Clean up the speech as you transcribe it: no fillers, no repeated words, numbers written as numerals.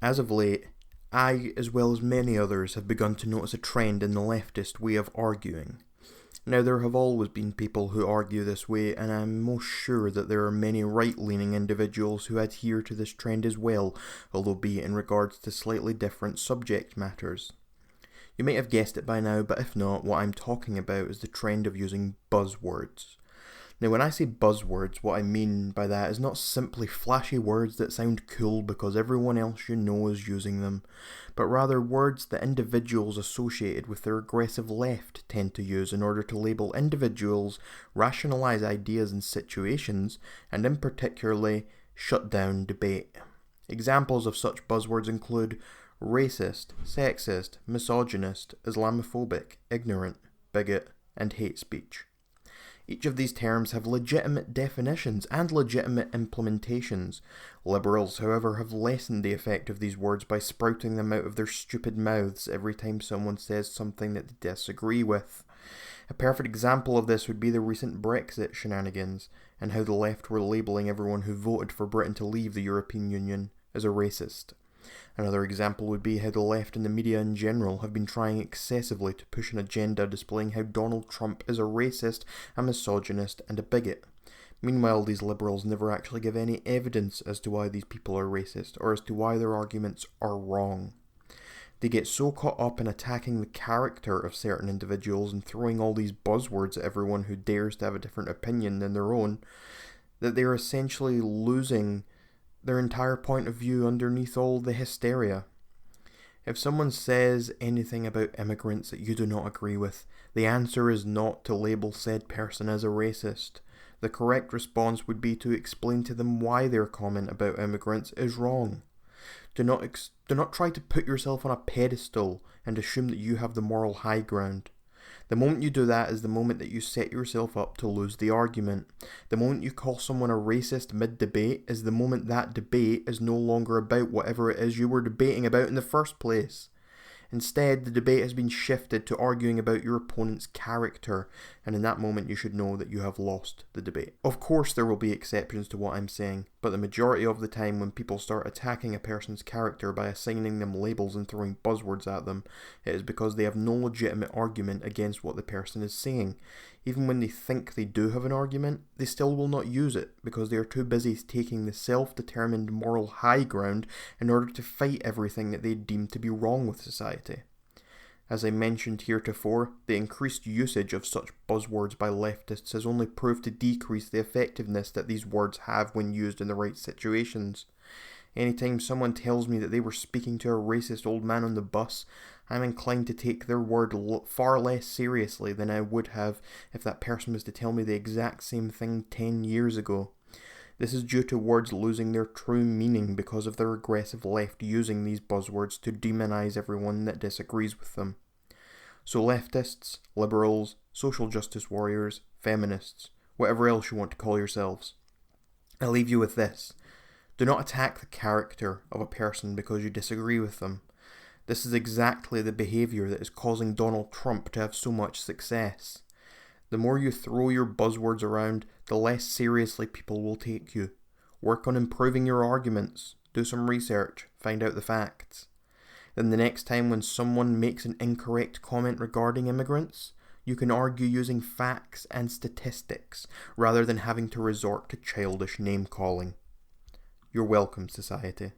As of late, I, as well as many others, have begun to notice a trend in the leftist way of arguing. Now, there have always been people who argue this way, and I'm most sure that there are many right-leaning individuals who adhere to this trend as well, although be it in regards to slightly different subject matters. You might have guessed it by now, but if not, what I'm talking about is the trend of using buzzwords. Now, when I say buzzwords, what I mean by that is not simply flashy words that sound cool because everyone else you know is using them, but rather words that individuals associated with the regressive left tend to use in order to label individuals, rationalise ideas and situations, and in particularly, shut down debate. Examples of such buzzwords include racist, sexist, misogynist, Islamophobic, ignorant, bigot, and hate speech. Each of these terms have legitimate definitions and legitimate implementations. Liberals, however, have lessened the effect of these words by sprouting them out of their stupid mouths every time someone says something that they disagree with. A perfect example of this would be the recent Brexit shenanigans, and how the left were labelling everyone who voted for Britain to leave the European Union as a racist. Another example would be how the left and the media in general have been trying excessively to push an agenda displaying how Donald Trump is a racist, a misogynist, and a bigot. Meanwhile, these liberals never actually give any evidence as to why these people are racist, or as to why their arguments are wrong. They get so caught up in attacking the character of certain individuals and throwing all these buzzwords at everyone who dares to have a different opinion than their own, that they are essentially losing their entire point of view underneath all the hysteria. If someone says anything about immigrants that you do not agree with, the answer is not to label said person as a racist. The correct response would be to explain to them why their comment about immigrants is wrong. Do not try to put yourself on a pedestal and assume that you have the moral high ground. The moment you do that is the moment that you set yourself up to lose the argument. The moment you call someone a racist mid-debate is the moment that debate is no longer about whatever it is you were debating about in the first place. Instead, the debate has been shifted to arguing about your opponent's character, and in that moment you should know that you have lost the debate. Of course there will be exceptions to what I'm saying, but the majority of the time when people start attacking a person's character by assigning them labels and throwing buzzwords at them, it is because they have no legitimate argument against what the person is saying. Even when they think they do have an argument, they still will not use it because they are too busy taking the self-determined moral high ground in order to fight everything that they deem to be wrong with society. As I mentioned heretofore, the increased usage of such buzzwords by leftists has only proved to decrease the effectiveness that these words have when used in the right situations. Anytime someone tells me that they were speaking to a racist old man on the bus, I'm inclined to take their word far less seriously than I would have if that person was to tell me the exact same thing 10 years ago. This is due to words losing their true meaning because of the regressive left using these buzzwords to demonize everyone that disagrees with them. So leftists, liberals, social justice warriors, feminists, whatever else you want to call yourselves, I leave you with this. Do not attack the character of a person because you disagree with them. This is exactly the behaviour that is causing Donald Trump to have so much success. The more you throw your buzzwords around, the less seriously people will take you. Work on improving your arguments, do some research, find out the facts. Then the next time when someone makes an incorrect comment regarding immigrants, you can argue using facts and statistics rather than having to resort to childish name-calling. You're welcome, society.